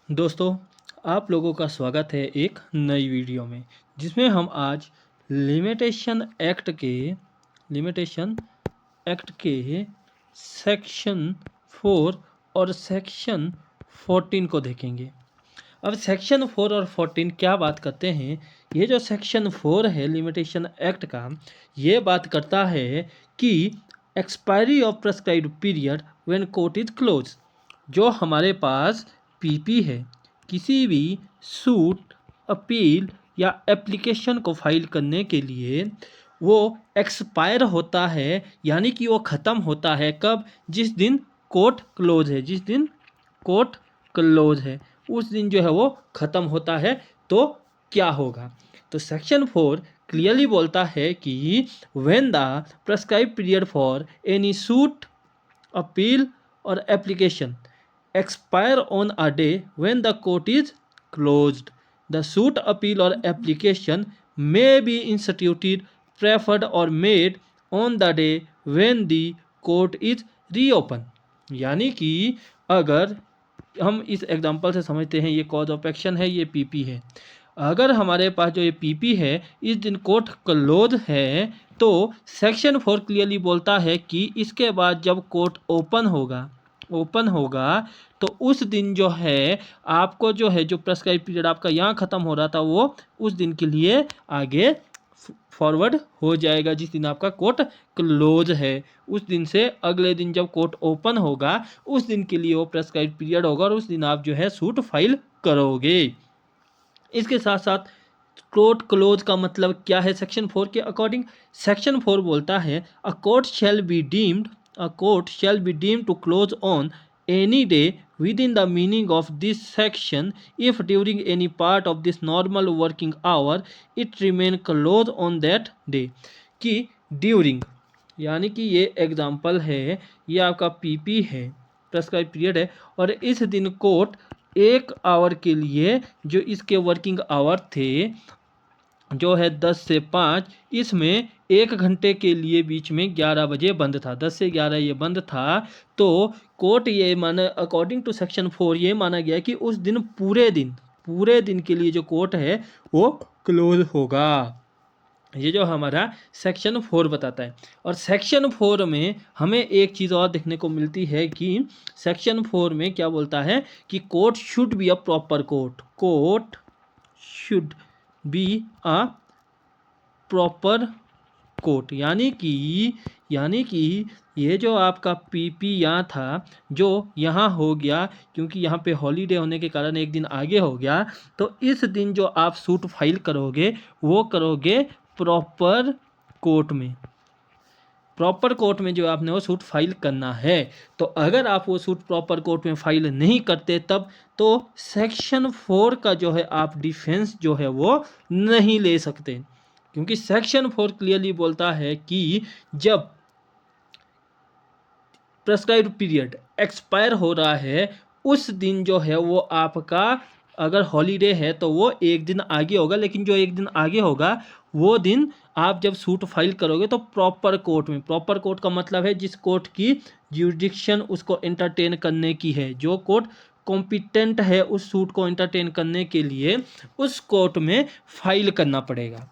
दोस्तों, आप लोगों का स्वागत है एक नई वीडियो में, जिसमें हम आज लिमिटेशन एक्ट के सेक्शन 4 और सेक्शन 14 को देखेंगे। अब सेक्शन 4 और 14 क्या बात करते हैं? ये जो सेक्शन 4 है लिमिटेशन एक्ट का, ये बात करता है कि expiry of prescribed period when court is close. जो हमारे पास पीपी है, किसी भी सूट, अपील या एप्लीकेशन को फाइल करने के लिए वो एक्सपायर होता है, यानी कि वो ख़त्म होता है कब? जिस दिन कोर्ट क्लोज है, जिस दिन कोर्ट क्लोज है उस दिन जो है वो ख़त्म होता है। तो क्या होगा? तो सेक्शन 4 क्लियरली बोलता है कि when the prescribe period for any suit, appeal और application expire on a day when the court is closed, the suit, appeal or application may be instituted, preferred or made on the day when the court is reopen। यानी कि अगर हम इस example से समझते हैं, ये कॉज ऑफ एक्शन है, ये पीपी है। अगर हमारे पास जो ये पीपी है इस दिन कोर्ट क्लोज है, तो सेक्शन 4 क्लियरली बोलता है कि इसके बाद जब कोर्ट ओपन होगा तो उस दिन जो है आपको जो है जो प्रेस्क्राइब पीरियड आपका यहाँ ख़त्म हो रहा था वो उस दिन के लिए आगे फॉरवर्ड हो जाएगा। जिस दिन आपका कोर्ट क्लोज है उस दिन से अगले दिन जब कोर्ट ओपन होगा उस दिन के लिए वो प्रेस्क्राइब पीरियड होगा और उस दिन आप जो है सूट फाइल करोगे। इसके साथ साथ कोर्ट क्लोज का मतलब क्या है सेक्शन 4 के अकॉर्डिंग? सेक्शन 4 बोलता है a court shall be deemed to close on any day within the meaning of this section if during any part of this normal working hour it remain closed on that day। कि during, यानी कि ये example है, ये आपका PP है, prescribe period है, और इस दिन कोर्ट 1 आवर के लिए जो इसके वर्किंग आवर थे जो है 10 से 5, इसमें 1 घंटे के लिए बीच में 11 बजे बंद था, 10 से 11 ये बंद था। तो कोर्ट ये माना, अकॉर्डिंग टू सेक्शन 4 ये माना गया कि उस दिन पूरे दिन के लिए जो कोर्ट है वो क्लोज होगा। ये जो हमारा सेक्शन 4 बताता है। और सेक्शन 4 में हमें एक चीज़ और देखने को मिलती है कि सेक्शन 4 में क्या बोलता है कि court should be a proper court should be a proper court. यानी कि ये जो आपका पीपी यहाँ था जो यहाँ हो गया, क्योंकि यहाँ पे हॉलीडे होने के कारण एक दिन आगे हो गया, तो इस दिन जो आप सूट फाइल करोगे वो करोगे प्रॉपर कोर्ट में जो आपने वो सूट फाइल करना है। तो अगर आप वो सूट प्रॉपर कोर्ट में फाइल नहीं करते तब तो सेक्शन 4 का जो है आप डिफेंस जो है वो नहीं ले सकते, क्योंकि सेक्शन 4 क्लियरली बोलता है कि जब प्रेस्क्राइब्ड पीरियड एक्सपायर हो रहा है उस दिन जो है वो आपका, अगर हॉलीडे है तो वो एक दिन आगे होगा, लेकिन जो एक दिन आगे होगा वो दिन आप जब सूट फाइल करोगे तो प्रॉपर कोर्ट का मतलब है जिस कोर्ट की ज्यूरिडिक्शन उसको एंटरटेन करने की है, जो कोर्ट कॉम्पिटेंट है उस सूट को एंटरटेन करने के लिए, उस कोर्ट में फाइल करना पड़ेगा।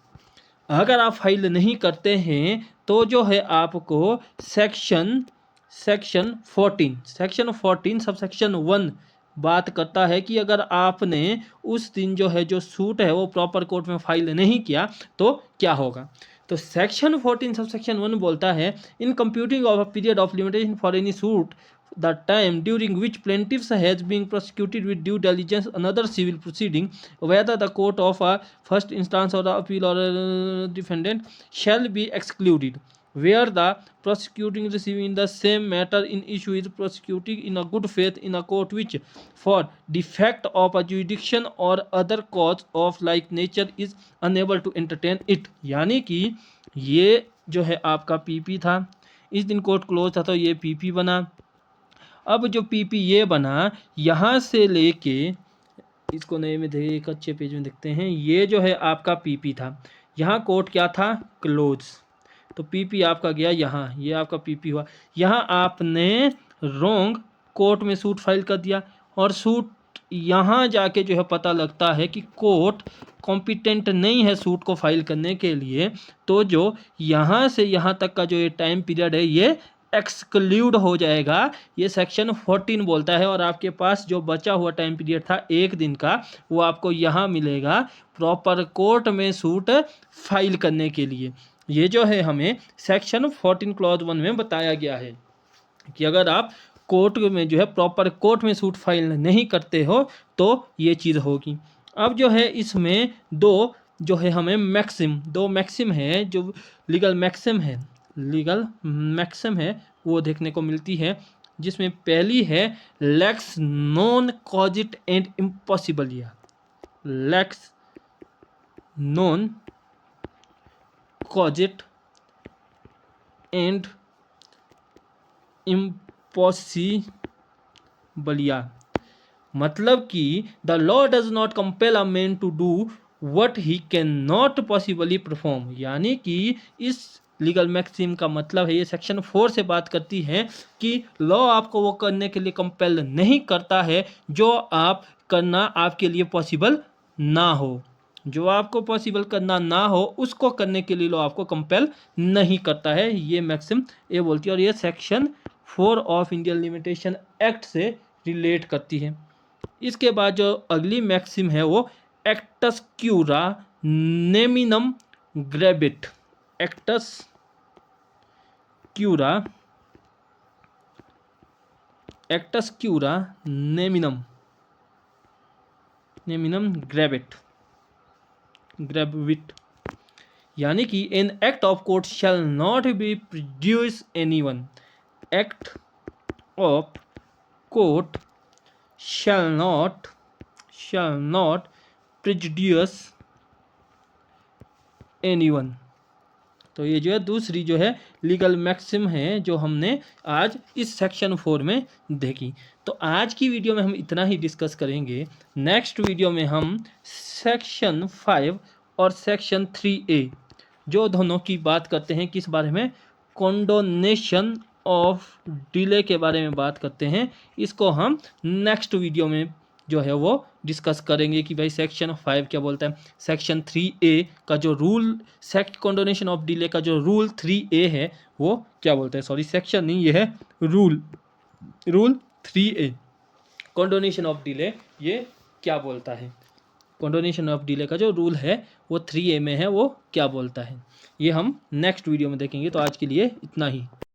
अगर आप फाइल नहीं करते हैं तो जो है आपको सेक्शन 14 सब सेक्शन 1 बात करता है कि अगर आपने उस दिन जो है जो सूट है वो प्रॉपर कोर्ट में फाइल नहीं किया तो क्या होगा। तो सेक्शन 14 सब सेक्शन 1 बोलता है in computing of a period of limitation for any suit the time during which plaintiffs has been prosecuted with due diligence another civil proceeding, whether the court of a first instance or the appeal or defendant shall be excluded, where the prosecuting receiving the same matter in issue is prosecuting in a good faith in a court which for defect of a jurisdiction or other cause of like nature is unable to entertain it। यानी कि ये जो है आपका PP था, इस दिन court close था तो ये पीपी बना। अब जो पीपी ये बना यहाँ से लेके इसको नए में देखिए, एक अच्छे पेज में देखते हैं, ये जो है आपका पीपी था, यहाँ कोर्ट क्या था? क्लोज। तो पीपी आपका गया यहाँ, ये आपका पीपी हुआ। यहाँ आपने रॉन्ग कोर्ट में सूट फाइल कर दिया और सूट यहाँ जाके जो है पता लगता है कि कोर्ट कॉम्पिटेंट नहीं है सूट को फाइल करने के लिए, तो जो यहाँ से यहाँ तक का जो ये टाइम पीरियड है ये एक्सक्लूड हो जाएगा। ये सेक्शन 14 बोलता है। और आपके पास जो बचा हुआ टाइम पीरियड था 1 दिन का, वो आपको यहाँ मिलेगा प्रॉपर कोर्ट में सूट फाइल करने के लिए। ये जो है हमें सेक्शन 14 क्लॉज 1 में बताया गया है कि अगर आप कोर्ट में जो है प्रॉपर कोर्ट में सूट फाइल नहीं करते हो तो ये चीज़ होगी। अब जो है इसमें दो जो है हमें दो मैक्सिम है, जो लीगल मैक्सिम है वो देखने को मिलती है, जिसमें पहली है लेक्स नॉन कॉजिट एंड इम्पॉसिबलिया। लेक्स नॉन कॉजिट एंड इम्पॉसिबलिया, मतलब कि the law does not compel a man to do what he can not possibly perform. यानी कि इस लीगल मैक्सिम का मतलब है, ये सेक्शन 4 से बात करती है कि लॉ आपको वो करने के लिए कंपेल नहीं करता है जो आप करना आपके लिए पॉसिबल ना हो। जो आपको पॉसिबल करना ना हो उसको करने के लिए लॉ आपको कंपेल नहीं करता है, ये मैक्सिम ये बोलती है। और ये section 4 of Indian limitation act से रिलेट करती है। इसके बाद जो अगली मैक्सिम है वो एक्टस क्यूरा नेमिनम ग्रेबिट। एक्टस क्यूरा नेमिनम ग्रेबिट, यानी कि an act of court shall not be produce anyone. Act of court shall not prejudice anyone। तो ये जो है दूसरी जो है लीगल मैक्सिम है जो हमने आज इस सेक्शन 4 में देखी। तो आज की वीडियो में हम इतना ही डिस्कस करेंगे। नेक्स्ट वीडियो में हम सेक्शन 5 और सेक्शन 3A जो दोनों की बात करते हैं, किस बारे में, कंडोनेशन ऑफ डिले के बारे में बात करते हैं। इसको हम नेक्स्ट वीडियो में जो है वो डिस्कस करेंगे कि भाई सेक्शन 5 क्या बोलता है, सेक्शन 3A का जो रूल, कंडोनेशन ऑफ डिले का जो रूल 3A है वो क्या बोलता है। सॉरी, सेक्शन नहीं, ये है rule 3A, condonation of delay ये क्या बोलता है। कंडोनेशन ऑफ डिले का जो रूल है वो 3A में है, वो क्या बोलता है, ये हम नेक्स्ट वीडियो में देखेंगे। तो आज के लिए इतना ही।